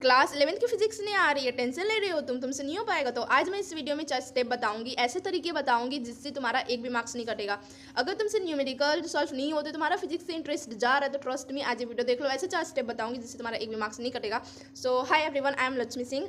Class 11th की physics नहीं आ रही है, टेंशन ले रहे हो तुमसे नहीं हो पाएगा। तो आज मैं इस वीडियो में 4 स्टेप बताऊंगी, ऐसे तरीके बताऊंगी जिससे तुम्हारा एक भी मार्क्स नहीं कटेगा। अगर तुमसे न्यूमेरिकल सॉल्व नहीं होते, तुम्हारा फिजिक्स से इंटरेस्ट जा रहा है, तो ट्रस्ट मी आज ये वीडियो देख लो। ऐसे 4 स्टेप बताऊंगी जिससे तुम्हारा एक भी मार्क्स नहीं कटेगा। So hi everyone, I am Lakshmi Singh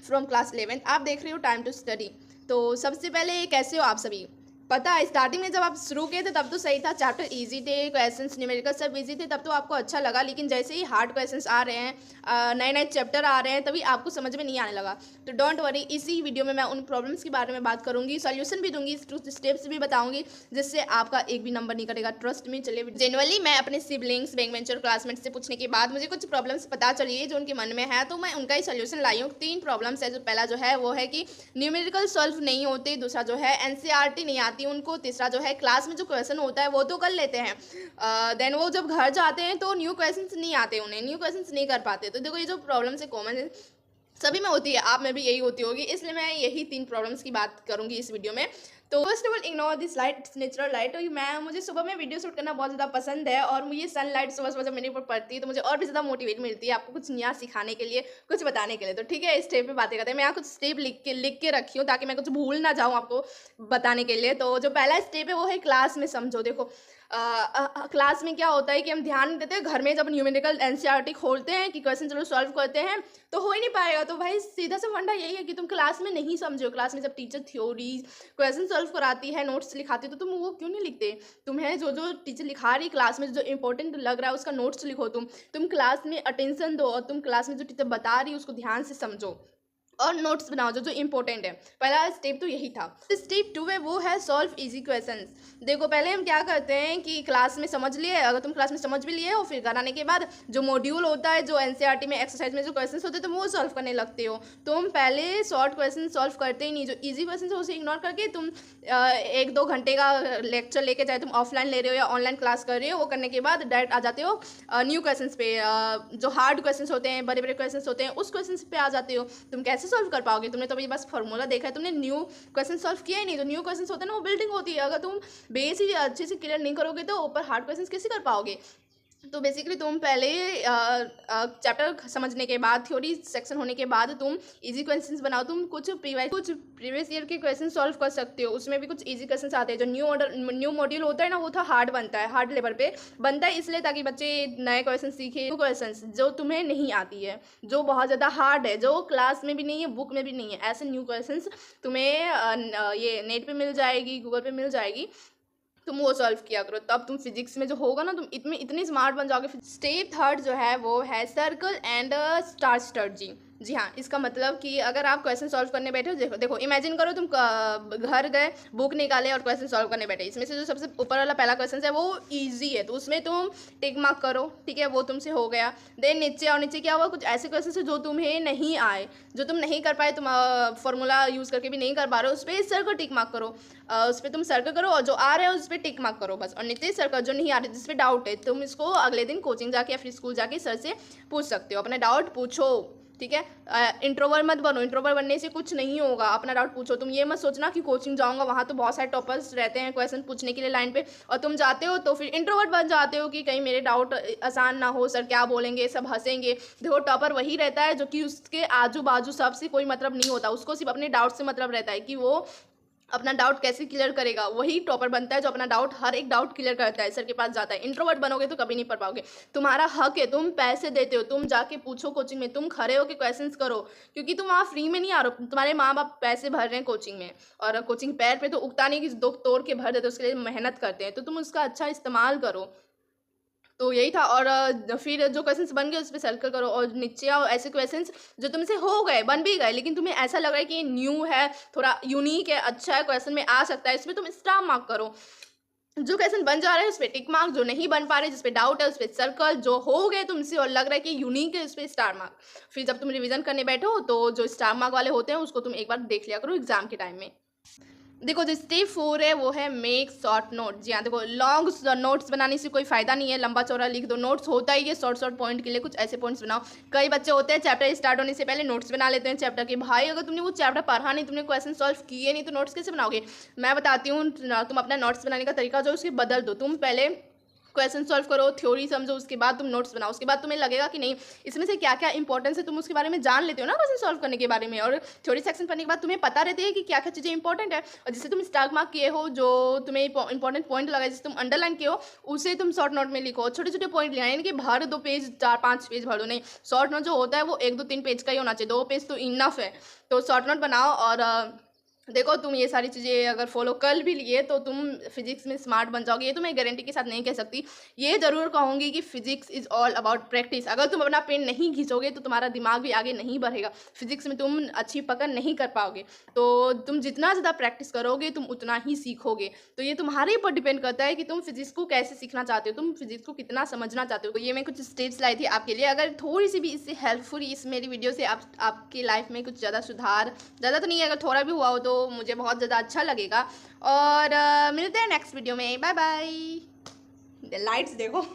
from class 11th। आप देख रहे हो टाइम टू स्टडी। तो सबसे पहले कैसे हो आप सभी? पता है स्टार्टिंग में जब आप शुरू किए थे तब तो सही था, चैप्टर इजी थे, क्वेश्चंस न्यूमेरिकल सब इजी थे, तब तो आपको अच्छा लगा। लेकिन जैसे ही हार्ड क्वेश्चंस आ रहे हैं, नए नए चैप्टर आ रहे हैं, तभी आपको समझ में नहीं आने लगा। तो डोंट वरी, इसी वीडियो में मैं उन प्रॉब्लम्स के बारे में बात करूंगी, सॉल्यूशन भी दूंगी, स्टेप्स भी बताऊंगी, जिससे आपका एक भी नंबर नहीं कटेगा। Trust me. चलिए, जनरली मैं अपने सिबलिंग्स, बैक बेंचर, क्लासमेट से पूछने के बाद मुझे कुछ प्रॉब्लम्स पता चली है जो उनके मन में है, तो मैं उनका ही सोल्यूशन लाई हूँ। 3 प्रॉब्लम्स है। जो पहला जो है वो है कि न्यूमेरिकल सॉल्व नहीं होते, दूसरा जो है एनसीईआरटी नहीं आती उनको, तीसरा जो है क्लास में जो क्वेश्चन होता है वो तो कर लेते हैं, देन वो जब घर जाते हैं तो न्यू क्वेश्चंस नहीं आते, उन्हें न्यू क्वेश्चंस नहीं कर पाते। तो देखो, ये जो प्रॉब्लम है कॉमन है, सभी में होती है, आप में भी यही होती होगी, इसलिए मैं यही 3 प्रॉब्लम्स की बात करूंगी इस वीडियो में। तो first of all, ignore this light, it's natural light. मुझे सुबह में वीडियो शूट करना बहुत ज़्यादा पसंद है, और मुझे सनलाइट सुबह सुबह जब मेरे ऊपर पड़ती है तो मुझे और भी ज़्यादा मोटिवेट मिलती है आपको कुछ नया सिखाने के लिए, कुछ बताने के लिए। तो ठीक है, स्टेप पे बातें करते हैं। मैं यहाँ कुछ स्टेप लिख के रखी हूँ ताकि मैं कुछ भूल ना जाऊँ आपको बताने के लिए। तो जो पहला स्टेप है वो है क्लास में समझो। देखो, क्लास में क्या होता है कि हम ध्यान नहीं देते, घर में जब न्यूमेरिकल एनसीईआरटी खोलते हैं कि क्वेश्चन चलो सॉल्व करते हैं तो हो ही नहीं पाएगा। तो भाई सीधा सा फंडा यही है कि तुम क्लास में नहीं समझो। क्लास में जब टीचर थ्योरी क्वेश्चन सॉल्व कराती है, नोट्स लिखाती है, तो तुम वो क्यों नहीं लिखते? तुम्हें जो जो टीचर लिखा रही क्लास में, जो इंपॉर्टेंट लग रहा है उसका नोट्स लिखो। तुम क्लास में अटेंशन दो, और तुम क्लास में जो टीचर बता रही है उसको ध्यान से समझो और नोट्स बनाओ जो जो इंपॉर्टेंट है। पहला स्टेप तो यही था। स्टेप 2 है वो है सॉल्व इजी क्वेश्चंस। देखो, पहले हम क्या करते हैं कि क्लास में समझ लिए, अगर तुम क्लास में समझ भी लिए हो, फिर घर आने के बाद जो मॉड्यूल होता है, जो एनसीईआरटी में एक्सरसाइज में जो क्वेश्चंस होते हैं, तुम वो सॉल्व करने लगते हो। तुम पहले शॉर्ट क्वेश्चन सॉल्व करते ही नहीं, जो ईजी क्वेश्चन है उसे इग्नोर करके तुम 1-2 घंटे का लेक्चर लेके, चाहे तुम ऑफलाइन ले रहे हो या ऑनलाइन क्लास कर रहे हो, वो करने के बाद डायरेक्ट आ जाते हो न्यू क्वेश्चन पे। जो हार्ड क्वेश्चन होते हैं, बड़े बड़े क्वेश्चन होते हैं, उस क्वेश्चन पे आ जाते हो। तुम कैसे सॉल्व कर पाओगे? तुमने तो अभी बस फॉर्मूला देखा है, तुमने न्यू क्वेश्चन सॉल्व किया ही नहीं। तो न्यू क्वेश्चन होते हैं ना, वो बिल्डिंग होती है। अगर तुम बेस ही अच्छे से क्लियर नहीं करोगे तो ऊपर हार्ड क्वेश्चन कैसे कर पाओगे? तो बेसिकली तुम पहले चैप्टर समझने के बाद, थ्योरी सेक्शन होने के बाद तुम इजी क्वेश्चंस बनाओ। तुम कुछ प्रीवियस ईयर के क्वेश्चन सॉल्व कर सकते हो, उसमें भी कुछ इजी क्वेश्चंस आते हैं। जो न्यू मॉड्यूल होता है ना, वो था हार्ड बनता है, हार्ड लेवल पे बनता है, इसलिए ताकि बच्चे नए क्वेश्चन सीखे। न्यू क्वेश्चन जो तुम्हें नहीं आती है, जो बहुत ज़्यादा हार्ड है, जो क्लास में भी नहीं है, बुक में भी नहीं है, ऐसे न्यू क्वेश्चन तुम्हें ये नेट पर मिल जाएगी, गूगल पर मिल जाएगी, तुम वो सॉल्व किया करो। तब तुम फिजिक्स में जो होगा ना, तुम इतने स्मार्ट बन जाओगे। स्टेप 3 जो है वो है सर्कल एंड स्टार स्ट्रेटजी। जी हाँ, इसका मतलब कि अगर आप क्वेश्चन सॉल्व करने बैठे हो, देखो इमेजिन करो तुम घर गए, बुक निकाले और क्वेश्चन सॉल्व करने बैठे। इसमें से जो सबसे ऊपर वाला पहला क्वेश्चन है वो इजी है, तो उसमें तुम टिक मार्क करो, ठीक है, वो तुमसे हो गया। देन नीचे, और नीचे क्या हुआ, कुछ ऐसे क्वेश्चन है जो तुम्हें नहीं आए, जो तुम नहीं कर पाए, तुम फॉर्मूला यूज़ करके भी नहीं कर पा रहे हो, उस पर सर्कल टिक मार्क करो। उस पर तुम सर्कल करो, और जो आ रहे हो उस पर टिक मार्क करो बस। और नीचे सर्कल जो नहीं आ रहे, जिस पे डाउट है, तुम इसको अगले दिन कोचिंग जाके या फिर स्कूल जाके सर से पूछ सकते हो। अपना डाउट पूछो, ठीक है। इंट्रोवर्ट मत बनो, इंट्रोवर्ट बनने से कुछ नहीं होगा। अपना डाउट पूछो। तुम ये मत सोचना कि कोचिंग जाऊंगा, वहाँ तो बहुत सारे टॉपर्स रहते हैं क्वेश्चन पूछने के लिए लाइन पे, और तुम जाते हो तो फिर इंट्रोवर्ट बन जाते हो कि कहीं मेरे डाउट आसान ना हो, सर क्या बोलेंगे, सब हंसेंगे। देखो, टॉपर वही रहता है जो कि उसके आजू बाजू सबसे कोई मतलब नहीं होता, उसको सिर्फ अपने डाउट से मतलब रहता है कि वो अपना डाउट कैसे क्लियर करेगा। वही टॉपर बनता है जो अपना डाउट, हर एक डाउट क्लियर करता है, सर के पास जाता है। इंट्रोवर्ट बनोगे तो कभी नहीं पढ़ पाओगे। तुम्हारा हक है, तुम पैसे देते हो, तुम जाके पूछो कोचिंग में, तुम खड़े होके क्वेश्चंस करो, क्योंकि तुम वहाँ फ्री में नहीं आ रहे हो, तुम्हारे माँ बाप पैसे भर रहे हैं कोचिंग में, और कोचिंग पैर पे तो उगता नहीं कि दो तोड़ के भर देते, उसके लिए मेहनत करते हैं, तो तुम उसका अच्छा इस्तेमाल करो। तो यही था। और फिर जो क्वेश्चंस बन गए उस पर सर्कल करो, और नीचे आओ। ऐसे क्वेश्चंस जो तुमसे हो गए, बन भी गए, लेकिन तुम्हें ऐसा लग रहा है कि न्यू है, थोड़ा यूनिक है, अच्छा है, क्वेश्चन में आ सकता है, इसमें तुम स्टार मार्क करो। जो क्वेश्चन बन जा रहा है उस पर टिक मार्क, जो नहीं बन पा रहे, जिस पे डाउट है उस पर सर्कल, जो हो गए तुमसे और लग रहा है कि यूनिक है उस पर स्टार मार्क। फिर जब तुम रिवीजन करने बैठो तो जो स्टार मार्क वाले होते हैं उसको तुम एक बार देख लिया करो एग्जाम के टाइम में। देखो, जो स्टेप 4 है वो है मेक शॉर्ट नोट। जी हाँ, देखो, लॉन्ग नोट्स बनाने से कोई फायदा नहीं है, लंबा चौड़ा लिख दो। नोट्स होता ही है शॉर्ट शॉर्ट पॉइंट के लिए, कुछ ऐसे पॉइंट्स बनाओ। कई बच्चे होते हैं चैप्टर स्टार्ट होने से पहले नोट्स बना लेते हैं चैप्टर के। भाई, अगर तुमने वो चैप्टर पढ़ा नहीं, तुमने क्वेश्चन सॉल्व किए नहीं, तो नोट्स कैसे बनाओगे? मैं बताती हूँ, तुम अपना नोट्स बनाने का तरीका जो उसके बदल दो। तुम पहले क्वेश्चन सॉल्व करो, थ्योरी समझो, उसके बाद तुम नोट्स बनाओ। उसके बाद तुम्हें लगेगा कि नहीं इसमें से क्या क्या इंपॉर्टेंस है, तुम उसके बारे में जान लेते हो ना क्वेश्चन सॉल्व करने के बारे में। और थ्योरी सेक्शन पढ़ने के बाद तुम्हें पता रहती है कि क्या क्या चीज़ें इंपॉर्टेंट है, और जिससे तुम स्टार मार्क किए हो, जो तुम्हें इंपॉर्टेंट पॉइंट लगा, जिसे तुम अंडरलाइन किए हो, उसे तुम शॉर्ट नोट में लिखो। छोटे छोटे पॉइंट लिया, यानी कि भर 2 पेज 4-5 पेज भर दो, नहीं। शॉर्ट नोट जो होता है वो 1-2-3 पेज का ही होना चाहिए, 2 पेज तो इनफ है। तो शॉर्ट नोट बनाओ, और देखो तुम ये सारी चीज़ें अगर फॉलो कर भी लिए तो तुम फिजिक्स में स्मार्ट बन जाओगे। ये तो मैं गारंटी के साथ नहीं कह सकती, ये ज़रूर कहूँगी कि physics is all about practice. अगर तुम अपना पेन नहीं खींचोगे तो तुम्हारा दिमाग भी आगे नहीं बढ़ेगा, फिजिक्स में तुम अच्छी पकड़ नहीं कर पाओगे। तो तुम जितना ज़्यादा प्रैक्टिस करोगे तुम उतना ही सीखोगे। तो ये तुम्हारे ऊपर डिपेंड करता है कि तुम फिजिक्स को कैसे सीखना चाहते हो, तुम फिजिक्स को कितना समझना चाहते हो। तो ये मैं कुछ स्टेप्स लाई थी आपके लिए। अगर थोड़ी सी भी इससे हेल्पफुल इस मेरी वीडियो से आपकी लाइफ में कुछ ज़्यादा सुधार, ज़्यादा तो नहीं है, अगर थोड़ा भी हुआ हो तो मुझे बहुत ज़्यादा अच्छा लगेगा। और मिलते हैं नेक्स्ट वीडियो में। Bye bye. लाइट्स देखो